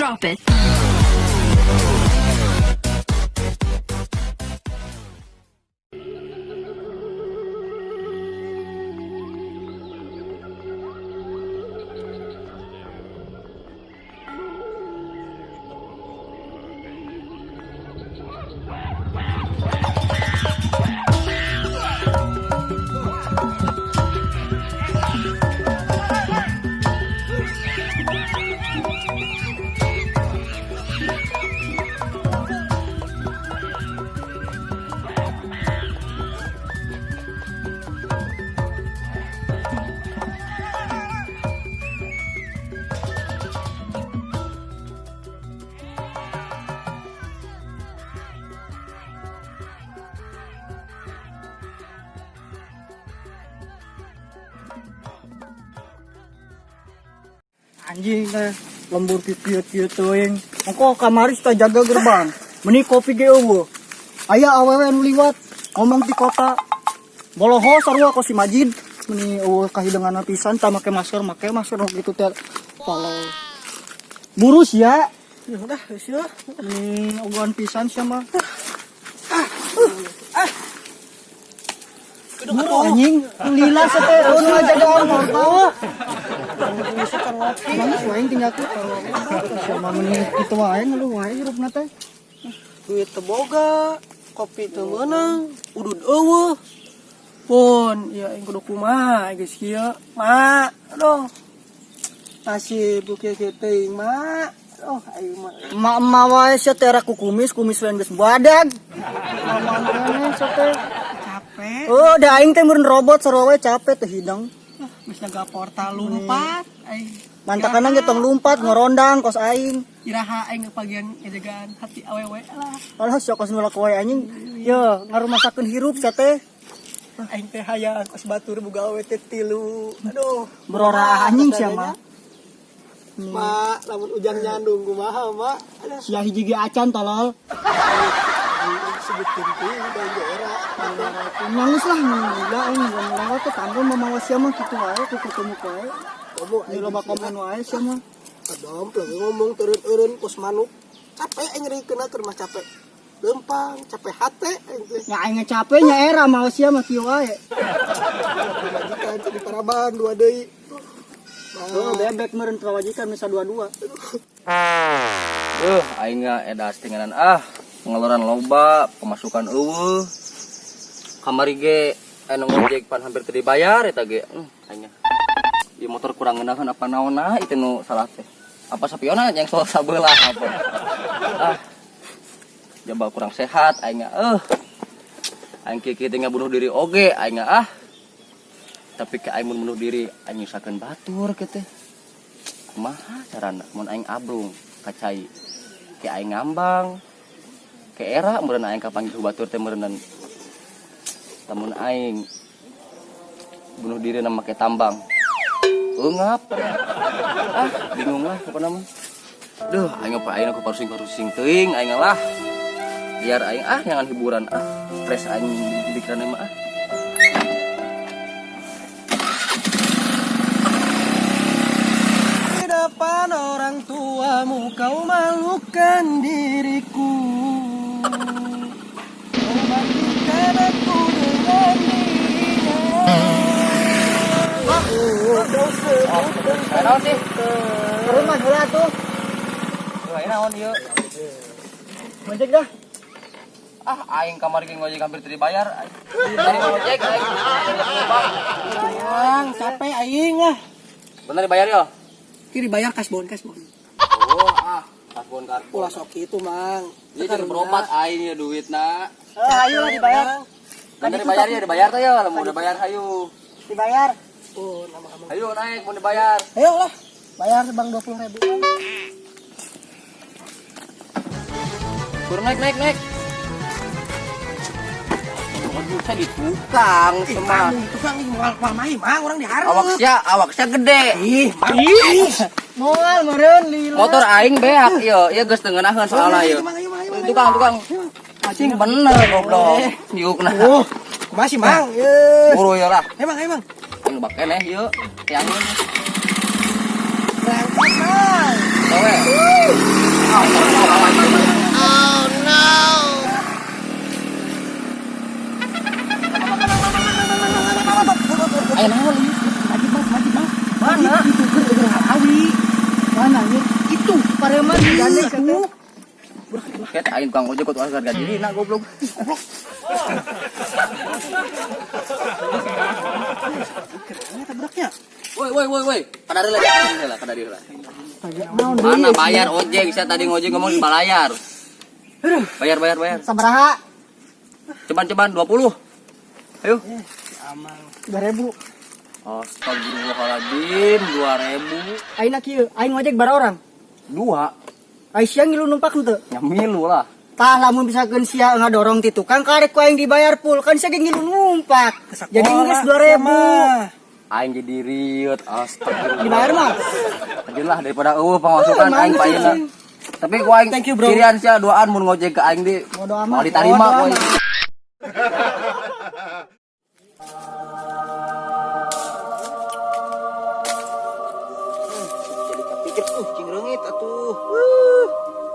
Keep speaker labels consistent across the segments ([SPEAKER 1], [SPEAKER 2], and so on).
[SPEAKER 1] Drop it.
[SPEAKER 2] Anjing teh lembur kieu teuing. Engko kamari kita jaga gerbang. Meni kopi ge eueuh. Aya awewe nu liwat ngomong di kota. Boloho sarua ko si Majid. Meni eueuh kahideunganna pisan tah make masker gitu teh. Kalau burus ya.
[SPEAKER 3] Ya udah, geus ya.
[SPEAKER 2] Meni ogohan pisan sia mah. Buru anjing, lila teh nu jaga motor. Mang wae tinggal tuh kalau sama meni kitu wae ngeluh wae hirupna teh.
[SPEAKER 3] Duit teu boga, kopi teu meunang, udud eueuh. Pun, ya aing kudu kumaha geus kieu, Mak. Aduh. Nasib kieu teuing, Mak. Oh, aing mah.
[SPEAKER 2] Emak-emak wae sia teh ra kumis wae geus badag. Mamang sia teh
[SPEAKER 3] Capek.
[SPEAKER 2] oh, da aing teh meureun robot sarua wae capek teh hidang.
[SPEAKER 3] Geus jaga portal lompat. Aing
[SPEAKER 2] Mantakana ge tong lumpat ngerondang kos aing.
[SPEAKER 3] iraha aing kebagian ngejagaan hati awewe lah.
[SPEAKER 2] Alah sia kos ngelak wae anjing. Yo, ngarumasakeun hirup sia teh.
[SPEAKER 3] Aing teh hayang kos batur boga awewe teh 3. Aduh,
[SPEAKER 2] Berora anjing sia mah.
[SPEAKER 3] Mak, lamun ujang nyandung kumaha, Mak? Aduh,
[SPEAKER 2] Sia hiji ge acan tolol.
[SPEAKER 3] sebutin tuh daerah.
[SPEAKER 2] Nangis lah gila aing ngomong teh tanggung mamawa sia mah kitu wae ku ketemu wae.
[SPEAKER 3] Kamu
[SPEAKER 2] Di loba komen wae sia mah.
[SPEAKER 3] Adam lagi ngomong turun-turun kos manuk. Capek aing nyerikeun atur mah capek. Lempang, capek hate aing teh.
[SPEAKER 2] Ya aing capek nya era mau sia mah kieu wae.
[SPEAKER 3] Majikan jadi paraban 2 deui.
[SPEAKER 2] Oh, bebek meureun prawajikan misa 22.
[SPEAKER 4] Aing edas tinganan pengeluaran loba, pemasukan eueuh. Kamari ge anu ngojek pan hampir teu dibayar eta ge. Aing di motor kurang ngeunaheun apa naonna itu nu salah teh. Apa sapiona yang soal sabelah apa. Jaba kurang sehat aing aing kieu teh bunuh diri oge aing tapi ke aing mun bunuh diri aing nyusakeun batur kieu teh. Kumaha carana mun aing abrung kacai ke aing ngambang ke era meureun aing kapanggih ku batur teh meureun tamun aing bunuh diri na make tambang ngap bingung lah pokona mah duh aing apa aing aku parusing teuing aing lah biar aing nyangan hiburan stres aing di pikiran mah
[SPEAKER 3] Di depan orang tuamu kau malukan diriku. Kau bangkitkan aku dengan
[SPEAKER 4] naon sih
[SPEAKER 2] Turun mah heula tuh.
[SPEAKER 4] aing naon ieu
[SPEAKER 2] Ngojek dah.
[SPEAKER 4] aing kamari ge ngojek hampir teu dibayar dari ngojek aing
[SPEAKER 3] sayang, capek aing lah.
[SPEAKER 4] bener dibayar yo
[SPEAKER 3] Kiri bayar kasbon.
[SPEAKER 4] kasbon kartu
[SPEAKER 3] Ulah sok itu, Mang.
[SPEAKER 4] ieu can berobat aing ya duitna
[SPEAKER 2] Ayo lah dibayar.
[SPEAKER 4] bener dibayar teh ya lamun udah bayar hayu
[SPEAKER 2] Dibayar.
[SPEAKER 3] Oh, nama-nama.
[SPEAKER 4] hayu naik mau dibayar
[SPEAKER 3] Ayo lah, bayar sebang 20.000.
[SPEAKER 4] turun naik bisa di tukang semang
[SPEAKER 3] Tukang ini mal main, Mang, orang diharap.
[SPEAKER 4] awaknya gede
[SPEAKER 3] Mang.
[SPEAKER 2] Moal meureun lila.
[SPEAKER 4] motor aing beak ieu geus teu ngeunaheun soalna ieu tukang anjing bener goblok diukna
[SPEAKER 3] Masih, Mang.
[SPEAKER 4] buru ieu lah
[SPEAKER 3] Emang.
[SPEAKER 4] aing bak keneh ieu tiangeun
[SPEAKER 3] Berangkat, Mang.
[SPEAKER 4] Tahu
[SPEAKER 2] Itu pareman digandeng atuh.
[SPEAKER 4] Ket aing tukang ojek kok harga diri nak goblok.
[SPEAKER 3] Tabraknya.
[SPEAKER 4] Woi. Kada diri lah. Mana bayar ojek? Saya tadi ngojek ngomong dibayar. Bayar.
[SPEAKER 2] Sabaraha?
[SPEAKER 4] Ceban 20. Ayo.
[SPEAKER 3] Amal.
[SPEAKER 2] 2000.
[SPEAKER 4] Astagfirullahaladzim, 2000.
[SPEAKER 2] Aing kieu, aing ngojek bara orang.
[SPEAKER 4] 2.
[SPEAKER 2] Ai sia ngilu numpak henteu.
[SPEAKER 4] Nyamilu lah.
[SPEAKER 2] Tah lamun misalkeun sia ngadorong ti tukang karek ku aing dibayar full kan sia ge ngilu numpak. Jadi geus 2000.
[SPEAKER 4] Aing jadi riut, astagfirullah.
[SPEAKER 2] Dibayar mah.
[SPEAKER 4] Ajelah daripada pemasukan aing payeuna. Tapi ku aing
[SPEAKER 3] Thank you, bro.
[SPEAKER 4] cirian sia doaan mun ngojek ke aing di.
[SPEAKER 2] Bodo amat.
[SPEAKER 4] Mau diterima
[SPEAKER 2] Bodo
[SPEAKER 4] poe.
[SPEAKER 2] amat.
[SPEAKER 3] Jadi kepikir cing reungit atuh.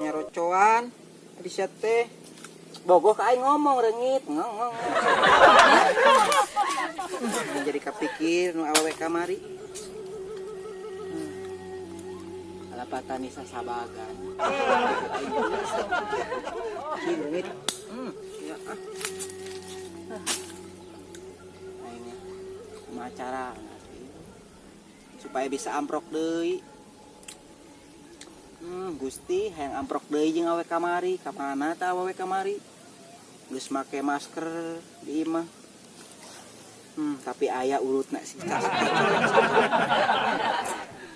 [SPEAKER 3] Nyarocoan di sia teh. Bogoh ka aing ngomong reungit. Ngong. Jadi kepikir nu awewe kamari. Alapatan nisa sabagan. Cing reungit. Ya ah. Aingnya kumaha supaya bisa amprok deui. Gusti hayang amprok deui jeung awewe kamari. Ka mana teh awewe kamari? Geus make masker di imah. Tapi aya urutna sih.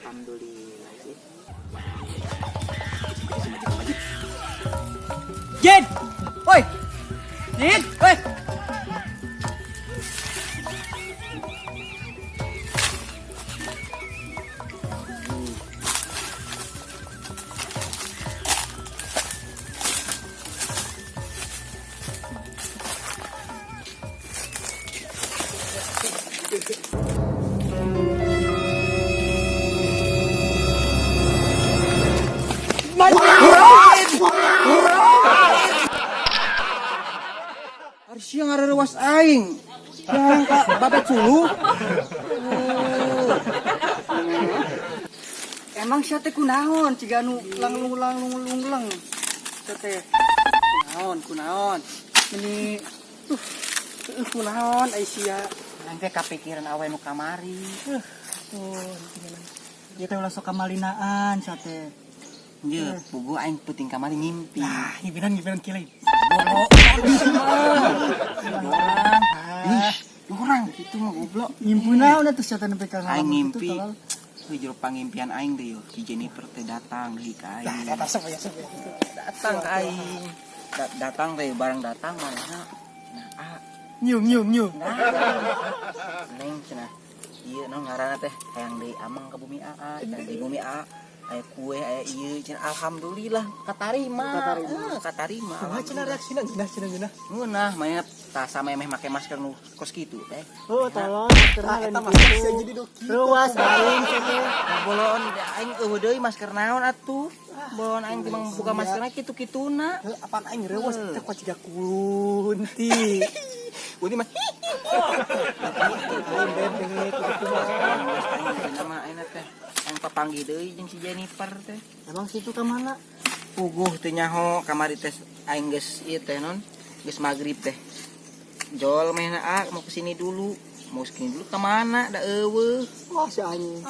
[SPEAKER 3] Alhamdulillah sih. Jin! Woi! Jin! Woi! Harusnya ngarerewas aing. Yang ka babet sulu.
[SPEAKER 2] Emang sia teh kunaon ciga nu lang. Sia teh
[SPEAKER 3] Kunaon. Ini kunaon ai sia.
[SPEAKER 2] aing teh kapikiran awewe nu kamari. Ieu teh ulah sok kamalinaan sia teh.
[SPEAKER 3] Ieu, pugu aing puting kamari ngimpi.
[SPEAKER 2] Nah, ngimpinan kilai.
[SPEAKER 3] Orang gitu mah goblok.
[SPEAKER 2] Nyimpuna udah tuh sia teh nepi ka
[SPEAKER 3] Aing ngimpi. Heuh jero pangimpian aing deui si Jennifer teh datang deui ka aing. Datang ka aing. Datang teh barang datang mana? Nah,
[SPEAKER 2] Nyum.
[SPEAKER 3] neng cenah. Ieu naon ngaranna teh hayang deui amang ka bumi AA, di bumi AA. Aya kue aya ieu cenah alhamdulillah katarima. Katarima.
[SPEAKER 2] Kumaha cenah reaksina cenah.
[SPEAKER 3] Ngeunah mainnya tasa memeh make masker nu kos kitu teh.
[SPEAKER 2] Oh, tolong maskerna eta masker sia jadi doki. Ruas aing cenah.
[SPEAKER 3] Bolon aing eueuh deui masker naon atuh? Bolon aing timang buka maskerna kitu-kituna.
[SPEAKER 2] Apaan aing reuwas teh kok ciga kunti.
[SPEAKER 3] Kunti mah.
[SPEAKER 2] Aing bebek gitu mah.
[SPEAKER 3] Aing nama aing teh yang papanggih deui jeung si Jennifer teh.
[SPEAKER 2] Emang situ ka mana?
[SPEAKER 3] Puguh teh nyaho kamari teh aing geus ieu teh non, geus magrib teh. Jol mehna mau kesini dulu. Mau kesini dulu ka mana? Da eueuh.
[SPEAKER 2] Wah, si anjing.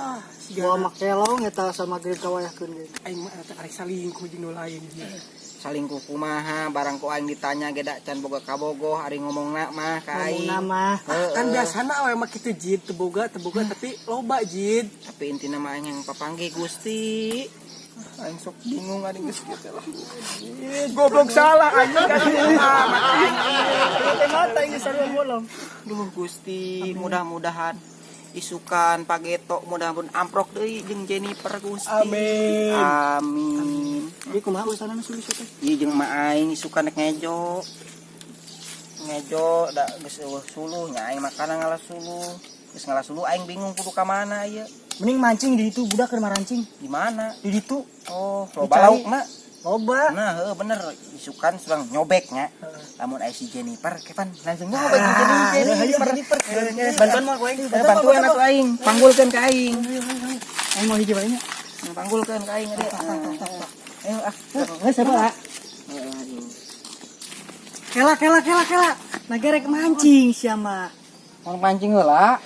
[SPEAKER 2] Gua makelong eta sama grip kawayahkeun ge.
[SPEAKER 3] Aing mah eta arek salingkuh jeung nu lain ieu. Salingkuh kumaha barang ku aing ditanya ge da can boga kabogoh ari ngomongna mah ka aing.
[SPEAKER 2] Nama
[SPEAKER 3] Kan biasana we mah kitu jid teu boga tapi loba jid. Tapi intina mah aing yang papanggih Gusti. Aing sok bingung ari geus kitu lah. Goblok salah anjing kan.
[SPEAKER 2] mata ini sarua bolong.
[SPEAKER 3] Duh Gusti, mudah-mudahan isukan pageto mudah-mudahan amprok deui jeung Jennifer Gusti. Amin.
[SPEAKER 2] Jadi kumaha urusanna sulis teh?
[SPEAKER 3] Ieu jeung mah aing isukan nek ngejo da geus eueuh suluh nya aing makana ngalas suluh. Geus ngalas suluh aing bingung kudu ka mana ieu.
[SPEAKER 2] Mending mancing di itu budak keur marancing.
[SPEAKER 3] Di mana?
[SPEAKER 2] Di ditu.
[SPEAKER 3] Oh, loba
[SPEAKER 2] Dicari.
[SPEAKER 3] laukna.
[SPEAKER 2] Loba.
[SPEAKER 3] Nah, bener isukan surang nyobeknya. Lamun aya si Jennifer, Kevan langsung nyobek Jennifer. Bantuan mah ku aing. Bantuan atuh aing, panggulkeun ka aing.
[SPEAKER 2] Aing mau hiji bae nya.
[SPEAKER 3] panggulkeun ka aing ade. Ayo
[SPEAKER 2] Geus sabar. Kela. Nagerek mancing sia mah.
[SPEAKER 3] Mau mancing heula.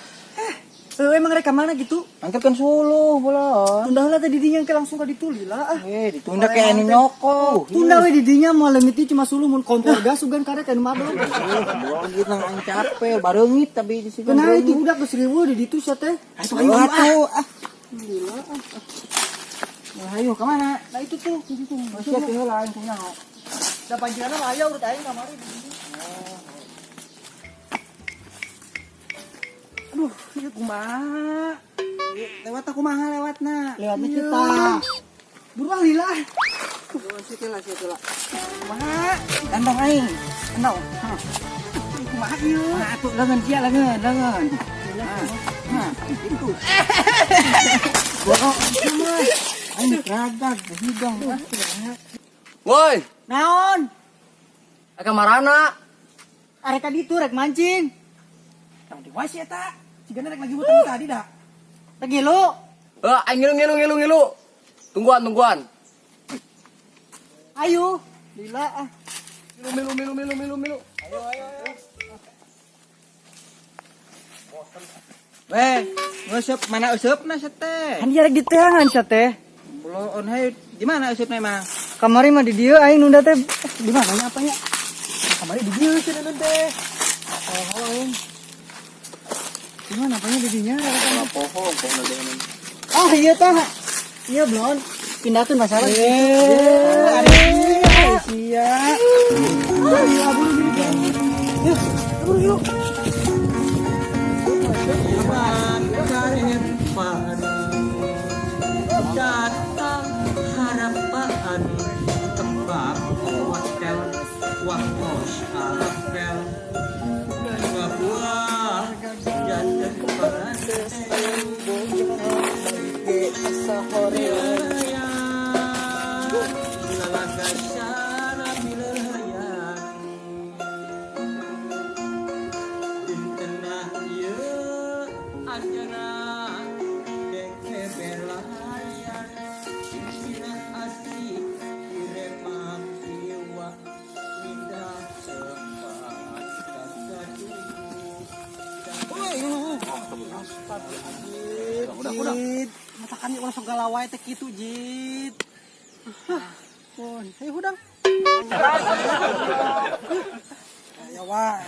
[SPEAKER 2] Emang rek mana gitu?
[SPEAKER 3] Angkatkeun suluh bolon.
[SPEAKER 2] Tunda heula tadi dinya ke langsung ka dituli lah.
[SPEAKER 3] Ditunda kayak anu nyoko.
[SPEAKER 2] Tunda we di dinya mah leumit cuma sulu mun kompor gas sugan karek anu mabok.
[SPEAKER 3] Bolon gitu nang capek, bareungit tapi di situ.
[SPEAKER 2] Kenapa itu budak geus riweuh di ditu sia teh?
[SPEAKER 3] Ayo alhamdulillah. Nah, ayo ke mana?
[SPEAKER 2] Nah itu tuh, di situ.
[SPEAKER 3] Masih ke heula aing punya.
[SPEAKER 2] Da panjenengan mah aya urut aing kamari.
[SPEAKER 3] Aduh, ieu kumaha? Lewat aku kumaha lewatna?
[SPEAKER 2] Lewatnya kita. Buruan lila.
[SPEAKER 3] Sikeula. Kumaha? Dandong aing. Endau. Kumaha ieu? Nah, atuh leungeun sia leungeun. Nah, itu. Borok mah. Aing ragag hidung.
[SPEAKER 4] Woi,
[SPEAKER 2] Naon?
[SPEAKER 4] aka marana.
[SPEAKER 2] Arek ka ditu rek mancing.
[SPEAKER 3] Tang dewas eta. Sigana rek lagi butang tadi dah.
[SPEAKER 2] Lagi lu.
[SPEAKER 4] Aing ngilu. Tungguan.
[SPEAKER 2] Ayo. Lila ah.
[SPEAKER 4] Milu.
[SPEAKER 3] Weh, ngeusup mana eusupna teh?
[SPEAKER 2] Kan dia rek di teangan sia teh.
[SPEAKER 3] Belum hayu di mana eusupna emang?
[SPEAKER 2] Kamari mah di dieu aing nunda teh di mana nya apanya? Kamari di dieu cenah nun teh. Oh, aing. Di mana apanya di dinya?
[SPEAKER 4] Pohon dengan.
[SPEAKER 2] Ah, iya tah. Iya, Blon. Pindahkeun masalah.
[SPEAKER 3] Sia.
[SPEAKER 2] Yuk.
[SPEAKER 3] Datang harapan tembak hotel wahos alapel dan buah jantan panas sahore lalaga syara bilayan dintenah ieu anjeunna dek belayan sina asih kiremak jiwa mindah sempat
[SPEAKER 2] Udah. Matakan ulah sok galawai teh kitu, Jid. Pun, ayo hudang.
[SPEAKER 3] ya wae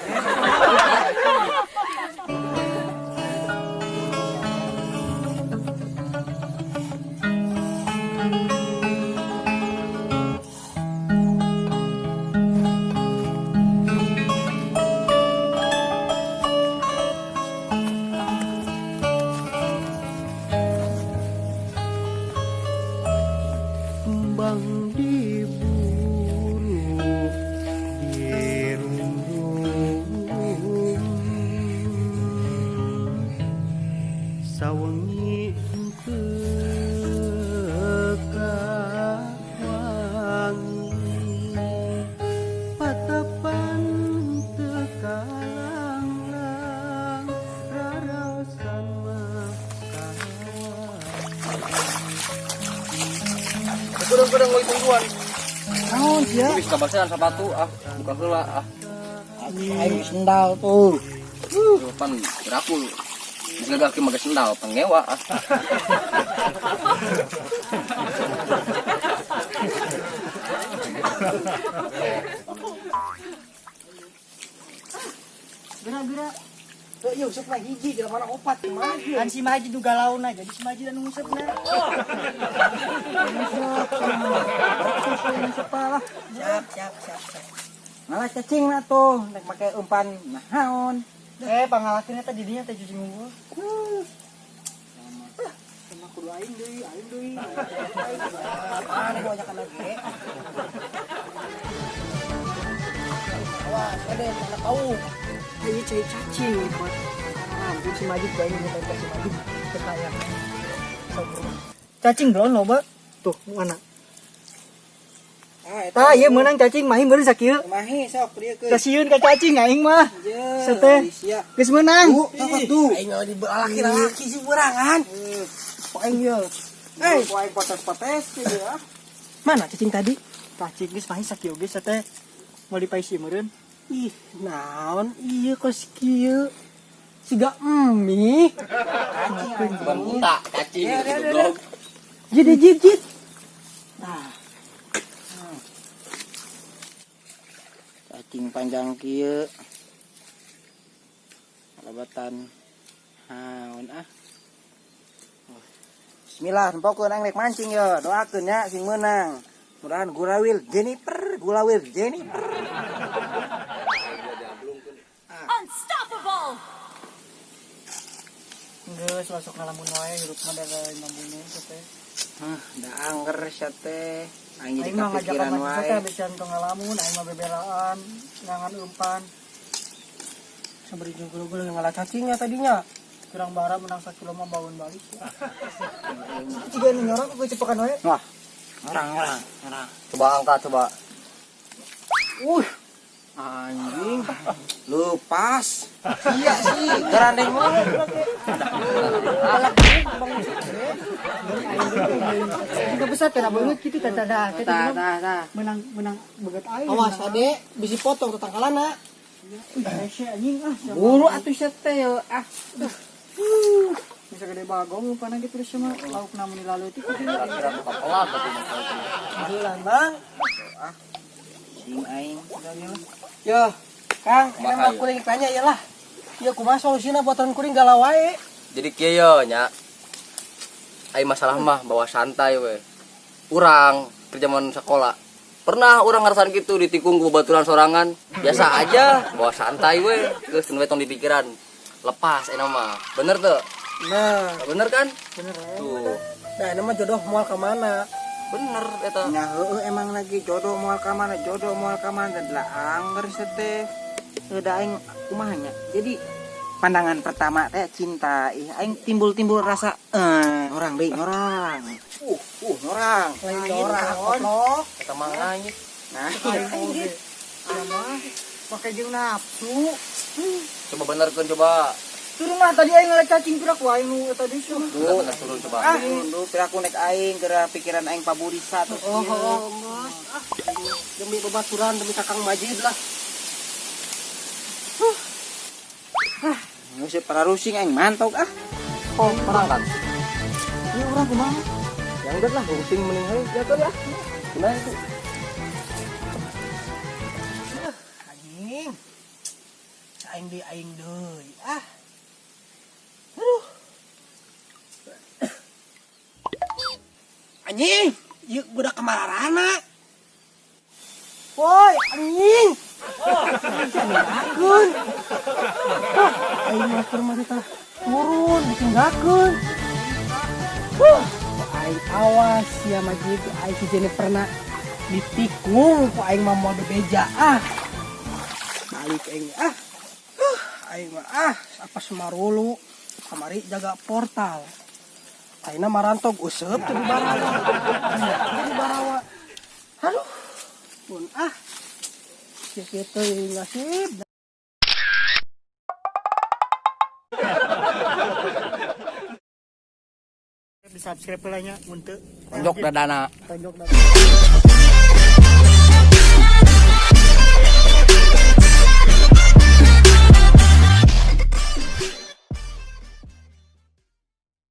[SPEAKER 2] Kembang diburu dirundung sawengi wangi patapan tekalang raraosan
[SPEAKER 4] Kadang-kadang ngoi tungguan.
[SPEAKER 2] naon sia?
[SPEAKER 4] Wis kabasean sepatu buka heula
[SPEAKER 3] aing sendal tuh
[SPEAKER 4] Pan berakul. Geus gagah ke maga sendal pangewa
[SPEAKER 2] Bira-bira
[SPEAKER 3] yuk usap lagi hiji di mana opat kumaha
[SPEAKER 2] kan si Maji nu galauna jadi si Maji anu ngusepna.
[SPEAKER 3] siap malah cacing na tuh nek make umpan naon
[SPEAKER 2] Pangalakeun eta di dinya teh cuci ngungkul. Sama kudu aing deui.
[SPEAKER 3] apaan gua ajakan lagi awas ada mana tahu
[SPEAKER 2] Ayo cai cacing buat ampun si Majid bae ini teh si Majid kekaya. Cacing belum loba. Tuh mana? Tah ieu meunang cacing mah bener sakieu.
[SPEAKER 3] kumaha sok dieu ke
[SPEAKER 2] Kasieun ka cacing aing mah. Sete.
[SPEAKER 3] sia
[SPEAKER 2] Geus meunang.
[SPEAKER 3] tuh aing di laki-laki si berangan
[SPEAKER 2] Aing ieu. Ku aing potes-potes gitu ya.
[SPEAKER 3] Mana cacing tadi?
[SPEAKER 2] Cacing geus main sakieu geus teh. Mau dipaisi meureun.
[SPEAKER 3] Ih, naon iya kos kieu. Siga emi.
[SPEAKER 4] Bukan buta, cacing gitu goblok.
[SPEAKER 3] Jid.
[SPEAKER 2] Nah,
[SPEAKER 1] Cacing panjang kieu. Labatan haun ah. Bismillah, pokoknya nang rek mancing yo. Doakeun nya sing meunang. Mudahan Gulawil Jennifer.
[SPEAKER 5] Unstoppable!
[SPEAKER 2] geus masuk ngalamun wae hirup mah da nyambungnya teh.
[SPEAKER 1] Da angger sia teh. Aing jadi
[SPEAKER 2] Aing mah ngajak
[SPEAKER 1] kepikiran
[SPEAKER 2] mancing
[SPEAKER 1] wae.
[SPEAKER 2] teh bisa tong ngalamun, aing mah bebelaan, ngangan umpan.
[SPEAKER 3] Sabari jeung gulung ngalah cacingnya tadinya.
[SPEAKER 2] Kurang bara menang 1 kilo mah baun balik. Ciga nu nyorok ku cepekan wae.
[SPEAKER 1] Wah. Orang.
[SPEAKER 4] Coba angkat coba.
[SPEAKER 1] Anjing. Lupas. Iya sih, garandeng banget.
[SPEAKER 2] Juga besar kana beungeut kitu tah
[SPEAKER 1] Tah.
[SPEAKER 2] menang beget aing.
[SPEAKER 3] Awas ade bisi potong tetangkalana.
[SPEAKER 2] Hese anjing ah.
[SPEAKER 1] Buru atuh sia teh yo. Ah.
[SPEAKER 2] Bisa gede bagong umpan gitu terus mah lauk namun dilaleuti ku kieu.
[SPEAKER 4] Kira buka pelak gitu masalah.
[SPEAKER 3] Bulan bang.
[SPEAKER 1] Sing aing.
[SPEAKER 3] Yo, Kang,
[SPEAKER 4] Kumaha,
[SPEAKER 3] emang kuring tanya ya lah. Ya kumaha solusina buatan kuring galau wae.
[SPEAKER 4] Jadi kieu nya. Ai masalah mah bawa santai we. Urang kerja zaman sekolah. Pernah orang ngerasain gitu ditikung ku baturan sorangan. Biasa aja, bawa santai we. Geus we tong di pikiran. Lepas enak mah. Bener tuh?
[SPEAKER 3] Nah,
[SPEAKER 4] Bener kan?
[SPEAKER 2] Bener ya.
[SPEAKER 4] Tuh.
[SPEAKER 3] nah ini mah jodoh moal ke mana?
[SPEAKER 4] Bener eta.
[SPEAKER 1] Nya heueuh emang lagi jodoh moal ka mana dan lah angger sia teh. Da aing kumaha nya. Jadi pandangan pertama teh cinta. Aing timbul rasa orang deui orang. Orang.
[SPEAKER 3] Lain orang, goblok.
[SPEAKER 4] Eta mah anjing.
[SPEAKER 1] Nah,
[SPEAKER 2] Aing mah pakai jeung nafsu.
[SPEAKER 4] Coba benerkeun coba.
[SPEAKER 2] Turun mah tadi aing ngalek cacing pira ku aing nu eta deui sih.
[SPEAKER 4] Bener turun coba.
[SPEAKER 1] mundur piraku nek aing geura pikiran aing paburisa tuh.
[SPEAKER 3] Demi bebaturan, demi kakang Majid lah.
[SPEAKER 1] Geus para rusing aing mantok ah.
[SPEAKER 4] Oh, perangkat.
[SPEAKER 2] Ini orang kumaha?
[SPEAKER 4] Yang udah lah, rusing mending heuh. Ya tuh ya. Gimana itu?
[SPEAKER 3] Anjing. Aing di aing deui. Anjing, yuk budak kemararana. Woi, anjing. Tinggalkeun. Aing master mah kita turun, ditinggalkeun. Aing awas ya Majid, aing si Jennifer pernah ditikung ku aing mah mode beja balik aing aing mah apa semarulu kamari jaga portal aina marantog useup tuh di barawa aduh pun kitu nasib
[SPEAKER 2] Di subscribe lah nya mun teu.
[SPEAKER 4] Tonjok dadana.
[SPEAKER 2] Tonjok